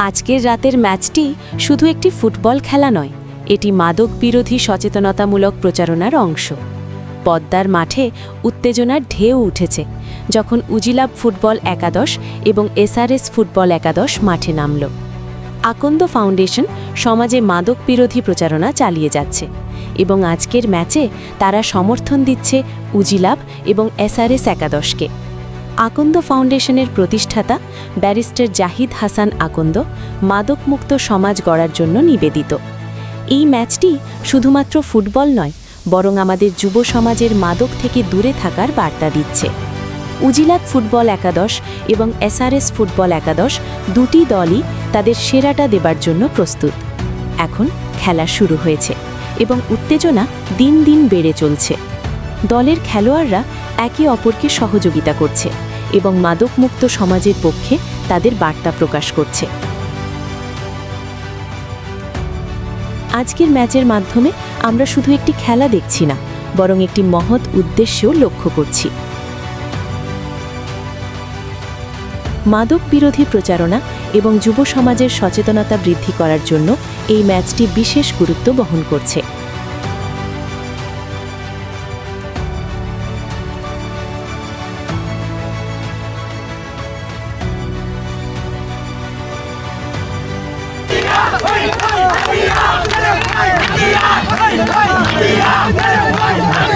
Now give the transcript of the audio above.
আজকের রাতের ম্যাচটি শুধু একটি ফুটবল খেলা নয়, এটি মাদক বিরোধী সচেতনতামূলক প্রচারণার অংশ। পদ্মার মাঠে উত্তেজনার ঢেউ উঠেছে যখন উজিলাব ফুটবল একাদশ এবং এসআরএস ফুটবল একাদশ মাঠে নামল। আকন্দ ফাউন্ডেশন সমাজে মাদক বিরোধী প্রচারণা চালিয়ে যাচ্ছে এবং আজকের ম্যাচে তারা সমর্থন দিচ্ছে উজিলাব এবং এসআরএস একাদশকে। আকন্দ ফাউন্ডেশনের প্রতিষ্ঠাতা ব্যারিস্টার জাহিদ হাসান আকন্দ মাদকমুক্ত সমাজ গড়ার জন্য নিবেদিত। এই ম্যাচটি শুধুমাত্র ফুটবল নয়, বরং আমাদের যুব সমাজের মাদক থেকে দূরে থাকার বার্তা দিচ্ছে। উজিলাব ফুটবল একাদশ এবং এসআরএস ফুটবল একাদশ দুটি দলই তাদের সেরাটা দেবার জন্য প্রস্তুত। এখন খেলা শুরু হয়েছে এবং উত্তেজনা দিন দিন বেড়ে চলছে। দলের খেলোয়াড়রা একে অপরকে সহযোগিতা করছে এবং মাদকমুক্ত সমাজের পক্ষে তাদের বার্তা প্রকাশ করছে। আজকের ম্যাচের মাধ্যমে আমরা শুধু একটি খেলা দেখছি না, বরং একটি মহৎ উদ্দেশ্যও লক্ষ্য করছি। মাদক বিরোধী প্রচারণা এবং যুব সমাজের সচেতনতা বৃদ্ধি করার জন্য এই ম্যাচটি বিশেষ গুরুত্ব বহন করছে। Yeah!